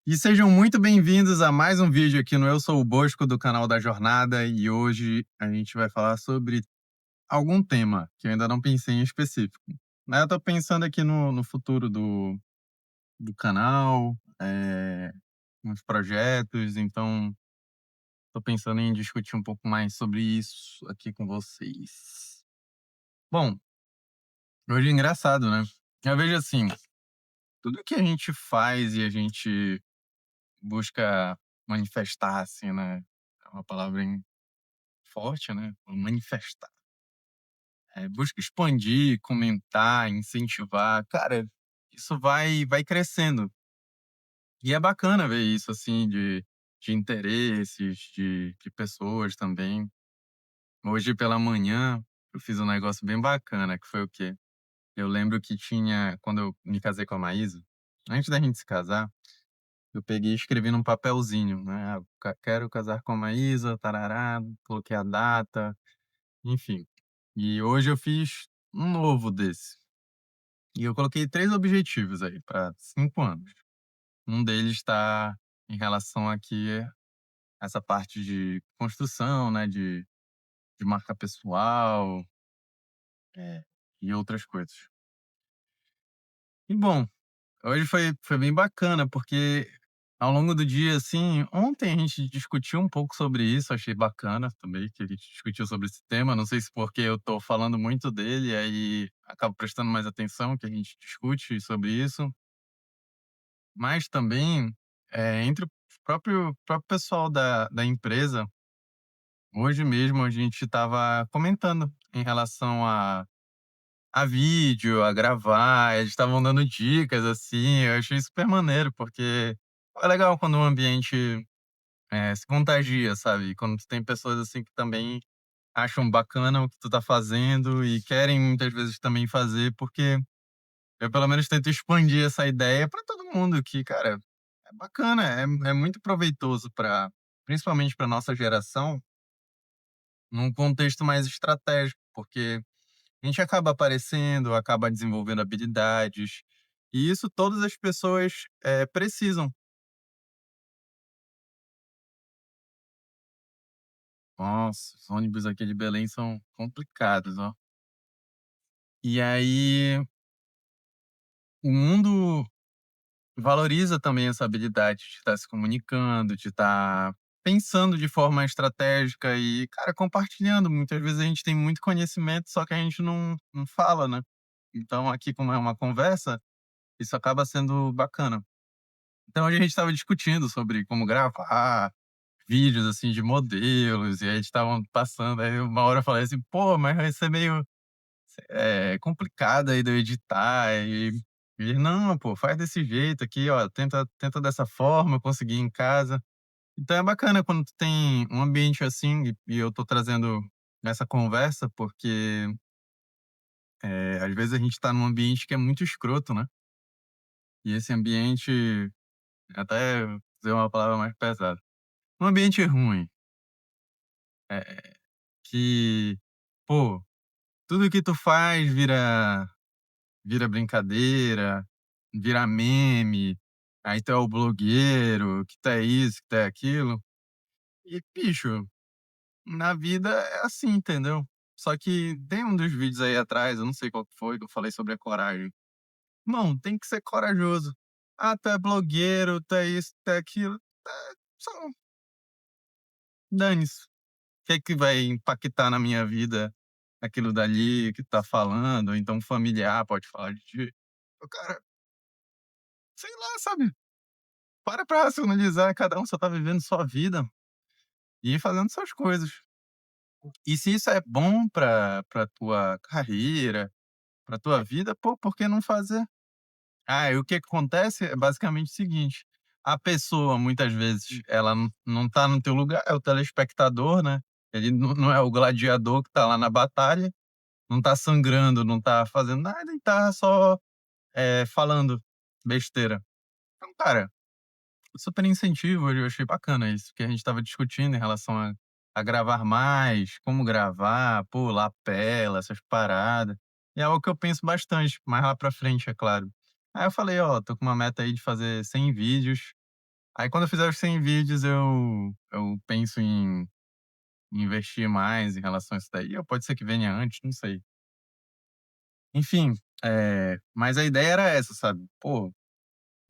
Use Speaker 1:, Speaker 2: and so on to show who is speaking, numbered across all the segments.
Speaker 1: E sejam muito bem-vindos a mais um vídeo aqui no Eu Sou o Bosco do canal da Jornada e hoje a gente vai falar sobre algum tema que eu ainda não pensei em específico. Né, eu tô pensando aqui no futuro do canal, nos projetos, então tô pensando em discutir um pouco mais sobre isso aqui com vocês. Bom, hoje é engraçado, né? Eu vejo assim, tudo que a gente faz e a gente busca manifestar, assim, né? É uma palavra forte, né, manifestar. Busca expandir, comentar, incentivar. Cara, isso vai crescendo. E é bacana ver isso, assim, de interesses, de pessoas também. Hoje pela manhã, eu fiz um negócio bem bacana, que foi o quê? Eu lembro que tinha quando eu me casei com a Maísa, antes da gente se casar, eu peguei e escrevi num papelzinho, né: "Ah, quero casar com a Maísa, tarará", coloquei a data, enfim. E hoje eu fiz um novo desse. E eu coloquei 3 objetivos aí para 5 anos. Um deles está em relação aqui a essa parte de construção, né, de marca pessoal, é, e outras coisas. E bom, hoje foi bem bacana, porque ao longo do dia, assim, ontem a gente discutiu um pouco sobre isso, achei bacana também que a gente discutiu sobre esse tema, não sei se porque eu tô falando muito dele, aí acabo prestando mais atenção que a gente discute sobre isso, mas também, entre o próprio pessoal da empresa, hoje mesmo a gente estava comentando em relação a vídeo, a gravar, eles estavam dando dicas, assim, eu achei super maneiro, porque é legal quando o ambiente, se contagia, sabe, quando tu tem pessoas, assim, que também acham bacana o que tu tá fazendo e querem muitas vezes também fazer, porque eu pelo menos tento expandir essa ideia pra todo mundo que, cara, é bacana, é muito proveitoso para principalmente para nossa geração, num contexto mais estratégico, porque a gente acaba aparecendo, acaba desenvolvendo habilidades, e isso todas as pessoas, precisam. Nossa, os ônibus aqui de Belém são complicados, ó. E aí, o mundo valoriza também essa habilidade de estar se comunicando, de estar pensando de forma estratégica e, cara, compartilhando. Muitas vezes a gente tem muito conhecimento, só que a gente não fala, né. Então aqui, como é uma conversa, isso acaba sendo bacana. Então hoje a gente estava discutindo sobre como gravar vídeos, assim, de modelos, e aí eles estavam passando, aí uma hora eu falei assim: "Pô, mas vai ser meio, complicado aí de eu editar", e ele: "Não, pô, faz desse jeito aqui, ó, tenta dessa forma, eu consegui em casa". Então é bacana quando tu tem um ambiente assim, e eu tô trazendo essa conversa, porque, às vezes a gente tá num ambiente que é muito escroto, né, e esse ambiente até dizer uma palavra mais pesada. Um ambiente ruim, que, pô, tudo que tu faz vira brincadeira, vira meme, aí tu é o blogueiro, que tu é isso, que tu é aquilo. E, bicho, na vida é assim, entendeu? Só que tem um dos vídeos aí atrás, eu não sei qual que foi, que eu falei sobre a coragem. Irmão, tem que ser corajoso. Ah, tu é blogueiro, tu é isso, tu é aquilo. Só dane-se. O que é que vai impactar na minha vida aquilo dali que tu tá falando, ou então um familiar pode falar de ti. O cara, sei lá, sabe, para pra racionalizar, cada um só tá vivendo sua vida e fazendo suas coisas. E se isso é bom pra tua carreira, pra tua vida, pô, por que não fazer? Ah, e o que que acontece é basicamente o seguinte, a pessoa muitas vezes ela não tá no teu lugar, é o telespectador, né, ele não é o gladiador que tá lá na batalha, não tá sangrando, não tá fazendo nada e tá só, falando besteira. Então, cara, super incentivo, eu achei bacana isso, que a gente estava discutindo em relação a gravar mais, como gravar, pô, lapela, essas paradas. E é algo que eu penso bastante, mais lá pra frente, é claro. Aí eu falei: "Ó, tô com uma meta aí de fazer 100 vídeos", Aí quando eu fizer os 100 vídeos eu penso em investir mais em relação a isso daí, ou pode ser que venha antes, não sei. Enfim, mas a ideia era essa, sabe. Pô,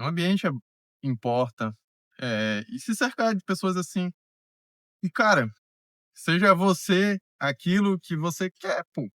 Speaker 1: o ambiente importa, e se cercar de pessoas assim. E cara, seja você aquilo que você quer, pô.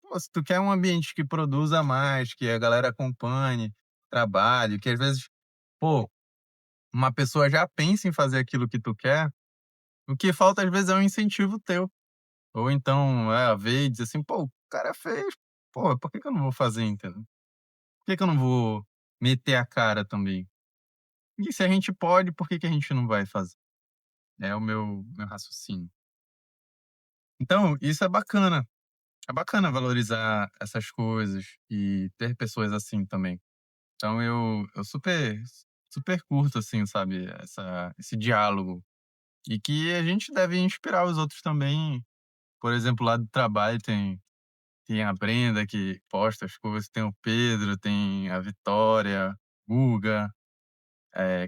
Speaker 1: Pô, se tu quer um ambiente que produza mais, que a galera acompanhe, trabalhe, que às vezes, pô, uma pessoa já pensa em fazer aquilo que tu quer, o que falta às vezes é um incentivo teu. Ou então, ver e dizer assim: "Pô, o cara fez, pô, por que que eu não vou fazer, entendeu? Por que que eu não vou meter a cara também? E se a gente pode, por que que a gente não vai fazer?" É o meu raciocínio. Então, isso é bacana valorizar essas coisas e ter pessoas assim também. Então eu super curto, assim, sabe, esse diálogo. E que a gente deve inspirar os outros também. Por exemplo, lá do trabalho tem a Brenda que posta as coisas, tem o Pedro, tem a Vitória, Guga,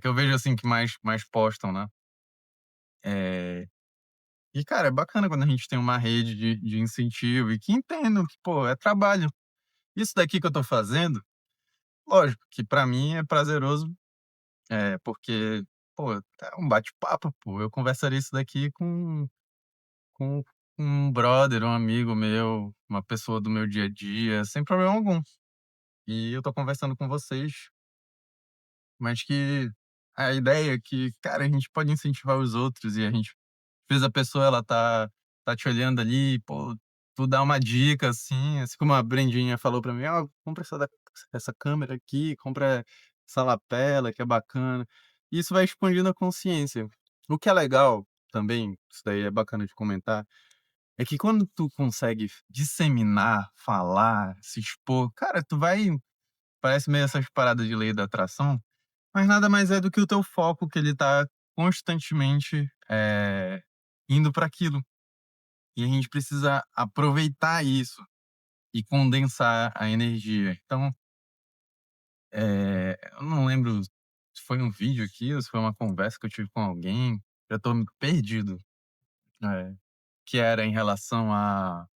Speaker 1: que eu vejo, assim, que mais postam, né. Eh, e cara, é bacana quando a gente tem uma rede de incentivo e que entendam que, pô, é trabalho. Isso daqui que eu tô fazendo, lógico que pra mim é prazeroso, porque, pô, é um bate-papo, pô, eu conversaria isso daqui com um brother, um amigo meu, uma pessoa do meu dia a dia, sem problema algum. E eu tô conversando com vocês, mas que a ideia é que, cara, a gente pode incentivar os outros e a gente às vezes a pessoa ela tá te olhando ali, pô, tu dá uma dica, assim como a Brendinha falou pra mim: "Ó, compra essa câmera aqui, compra essa lapela que é bacana". Isso vai expandindo a consciência. O que é legal também, isso daí é bacana de comentar, é que quando tu consegue disseminar, falar, se expor, cara, tu vai parece meio essas paradas de lei da atração, mas nada mais é do que o teu foco que ele tá constantemente, indo para aquilo. E a gente precisa aproveitar isso e condensar a energia. Então, eu não lembro se foi um vídeo aqui ou se foi uma conversa que eu tive com alguém, eu tô perdido, eh, que era em relação a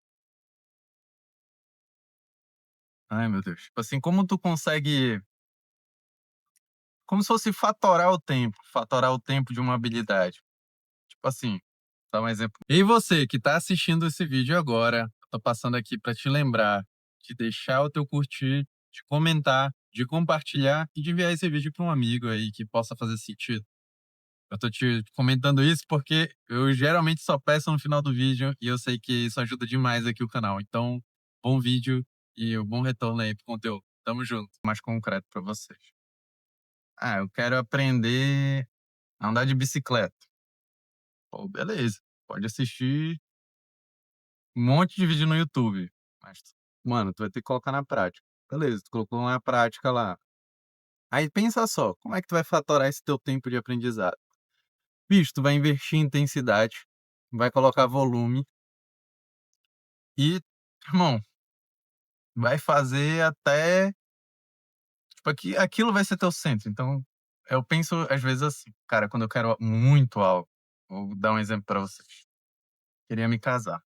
Speaker 1: ai meu Deus, tipo assim, como tu consegue como se fosse fatorar o tempo de uma habilidade. Tipo assim, dar um exemplo. E você que está assistindo esse vídeo agora, tô passando aqui para te lembrar de deixar o teu curtir, de comentar, de compartilhar e de enviar esse vídeo para um amigo aí que possa fazer sentido. Eu tô te comentando isso porque eu geralmente só peço no final do vídeo e eu sei que isso ajuda demais aqui o canal. Então, bom vídeo e um bom retorno aí pro conteúdo. Tamo junto. Mais concreto para vocês. Ah, eu quero aprender a andar de bicicleta. Pô, beleza. Pode assistir um monte de vídeo no YouTube, mas, mano, tu vai ter que colocar na prática. Beleza, tu colocou na prática lá. Aí pensa só, como é que tu vai fatorar esse teu tempo de aprendizado? Bicho, tu vai investir em intensidade, vai colocar volume e, irmão, vai fazer até, tipo, aquilo vai ser teu centro. Então, eu penso às vezes assim, cara, quando eu quero muito algo, vou dar um exemplo pra vocês. Queria me casar.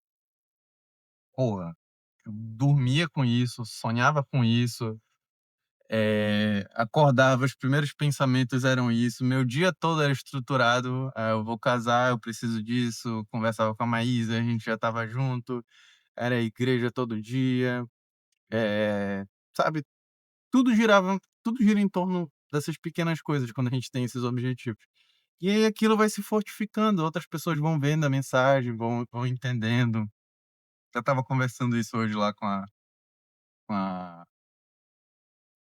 Speaker 1: Porra, eu dormia com isso, sonhava com isso. Acordava, os primeiros pensamentos eram isso, meu dia todo era estruturado, eu vou casar, eu preciso disso, conversava com a Maísa, a gente já estava junto, era igreja todo dia, eh, sabe, tudo gira em torno dessas pequenas coisas quando a gente tem esses objetivos. E aí aquilo vai se fortificando, outras pessoas vão vendo a mensagem, vão entendendo. Eu estava conversando isso hoje lá com a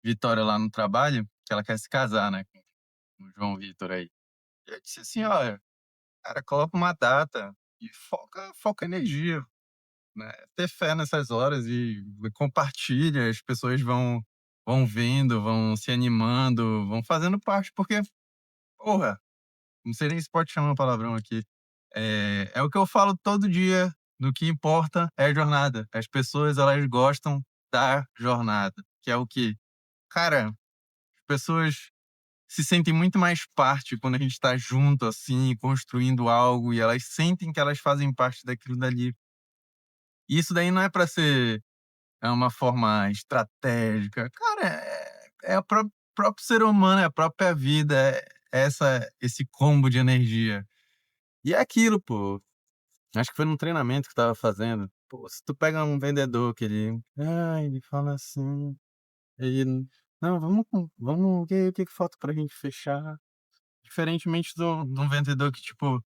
Speaker 1: Vitória lá no trabalho, que ela quer se casar, né, com o João Vitor aí. E eu disse assim: "Olha, cara, coloca uma data e foca energia, né, ter fé nessas horas e compartilha, as pessoas vão vendo, vão se animando, vão fazendo parte", porque, porra, não sei nem se pode chamar palavrão aqui, é o que eu falo todo dia, no que importa é a jornada. As pessoas elas gostam da jornada, que é o quê? Cara, as pessoas se sentem muito mais parte quando a gente tá junto, assim, construindo algo, e elas sentem que elas fazem parte daquilo dali. E isso daí não é pra ser uma forma estratégica, cara, é a próprio ser humano, é a própria vida, esse combo de energia. E é aquilo, pô, acho que foi num treinamento que eu estava fazendo, pô, se tu pega um vendedor que ele fala assim, ele: "Não, vamos ver o que que falta pra gente fechar", diferentemente de um vendedor que tipo: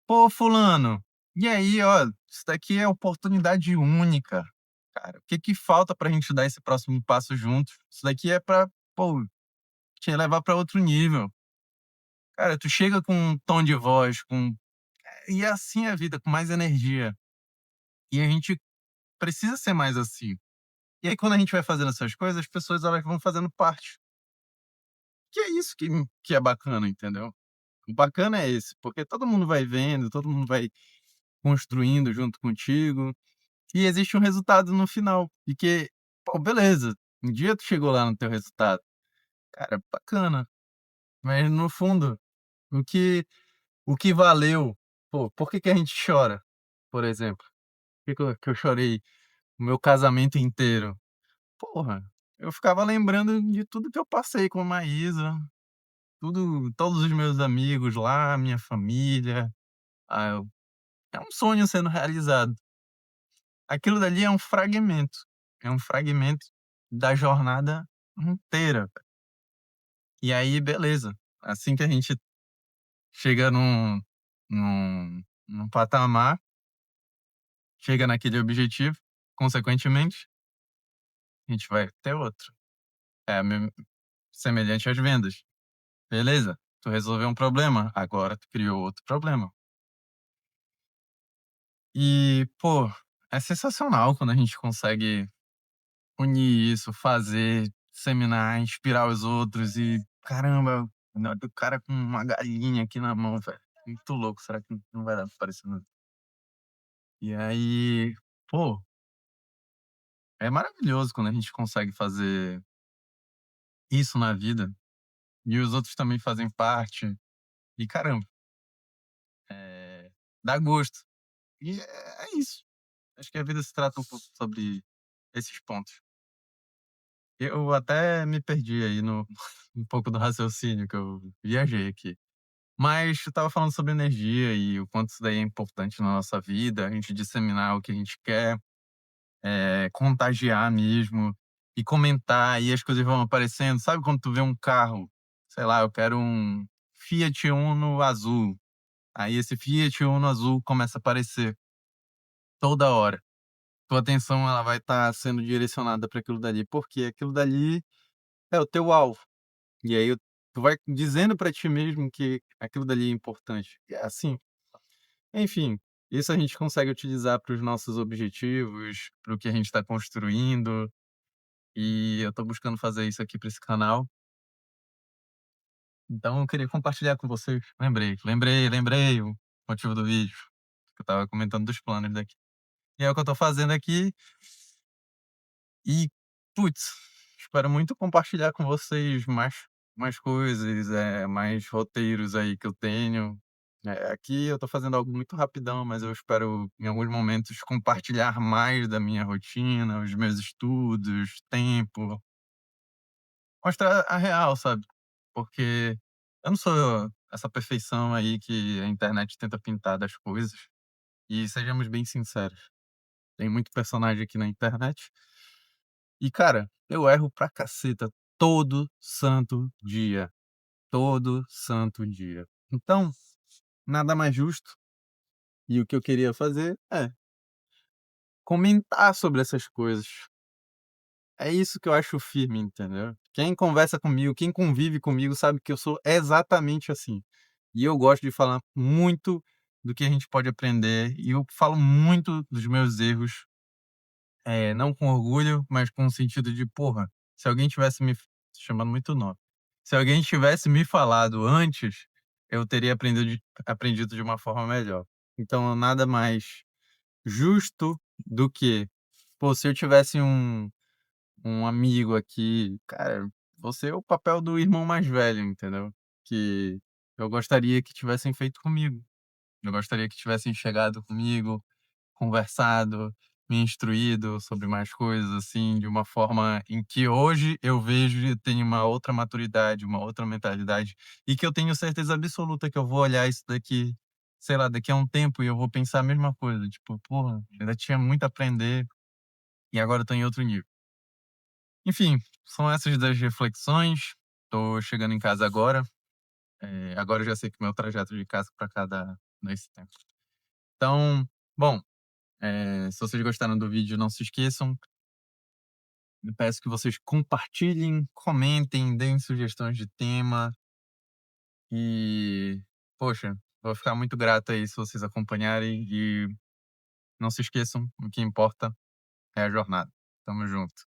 Speaker 1: "Pô, fulano, e aí, ó, isso daqui é oportunidade única, cara, o que que falta pra gente dar esse próximo passo juntos? Isso daqui é pra, pô, te levar pra outro nível". Cara, tu chega com um tom de voz, e é assim a vida, com mais energia. E a gente precisa ser mais assim. E aí quando a gente vai fazendo essas coisas, as pessoas elas vão fazendo parte. Que é isso que é bacana, entendeu? O bacana é esse, porque todo mundo vai vendo, todo mundo vai construindo junto contigo, e existe um resultado no final. E que, pô, beleza, um dia tu chegou lá no teu resultado, cara, bacana. Mas no fundo, o que o que valeu, pô, por que que a gente chora, por exemplo? Por que que eu chorei o meu casamento inteiro? Porra, eu ficava lembrando de tudo que eu passei com a Maísa, todos os meus amigos lá, minha família, eu é um sonho sendo realizado. Aquilo dali é um fragmento da jornada inteira. E aí beleza, assim que a gente chega num patamar, chega naquele objetivo, consequentemente, a gente vai ter outro. É semelhante às vendas. Beleza, tu resolveu um problema, agora tu criou outro problema. E, pô, é sensacional quando a gente consegue unir isso, fazer, disseminar, inspirar os outros e, caramba, o cara com uma galinha aqui na mão, velho. Muito louco, será que não vai dar pra parecer não? E aí, pô, é maravilhoso quando a gente consegue fazer isso na vida e os outros também fazem parte. E caramba, dá gosto. E é isso. Acho que a vida se trata um pouco sobre esses pontos. Eu até me perdi aí no um pouco do raciocínio que eu viajei aqui. Mas eu estava falando sobre energia e o quanto isso daí é importante na nossa vida, a gente disseminar o que a gente quer, contagiar mesmo e comentar, e as coisas vão aparecendo. Sabe quando tu vê um carro, sei lá, eu quero um Fiat Uno azul, aí esse Fiat Uno azul começa a aparecer toda hora. Tua atenção ela vai estar sendo direcionada para aquilo dali, porque aquilo dali é o teu alvo. E aí tu vai dizendo para ti mesmo que aquilo dali é importante. E é assim. Enfim, isso a gente consegue utilizar para os nossos objetivos, para o que a gente está construindo, e eu estou buscando fazer isso aqui para esse canal. Então eu queria compartilhar com vocês. Lembrei o motivo do vídeo, que eu estava comentando dos planos daqui. E é o que eu estou fazendo aqui e, putz, espero muito compartilhar com vocês mais coisas, mais roteiros aí que eu tenho. Aqui eu tô fazendo algo muito rapidão, mas eu espero em alguns momentos compartilhar mais da minha rotina, os meus estudos, tempo, mostrar a real, sabe? Porque eu não sou essa perfeição aí que a internet tenta pintar das coisas. E sejamos bem sinceros, tem muito personagem aqui na internet e, cara, eu erro pra caceta todo santo dia, todo santo dia. Então, nada mais justo, e o que eu queria fazer é comentar sobre essas coisas. É isso que eu acho firme, entendeu? Quem conversa comigo, quem convive comigo sabe que eu sou exatamente assim. E eu gosto de falar muito do que a gente pode aprender, e eu falo muito dos meus erros, não com orgulho, mas com o sentido de, porra, se alguém tivesse me chamando muito nome. Se alguém tivesse me falado antes, eu teria aprendido de uma forma melhor. Então, nada mais justo do que, pô, se eu tivesse um amigo aqui, cara, vou ser o papel do irmão mais velho, entendeu? Que eu gostaria que tivessem feito comigo. Eu gostaria que tivessem chegado comigo, conversado, me instruído sobre mais coisas, assim, de uma forma em que hoje eu vejo e tenho uma outra maturidade, uma outra mentalidade, e que eu tenho certeza absoluta que eu vou olhar isso daqui, sei lá, daqui a um tempo e eu vou pensar a mesma coisa, tipo: "Porra, ainda tinha muito a aprender e agora eu tô em outro nível". Enfim, são essas das reflexões. Tô chegando em casa agora, agora eu já sei que meu trajeto de casa pra cá dá esse tempo. Então, bom, se vocês gostaram do vídeo, não se esqueçam. Eu peço que vocês compartilhem, comentem, deem sugestões de tema e, poxa, vou ficar muito grato aí se vocês acompanharem e não se esqueçam, o que importa é a jornada. Tamo junto.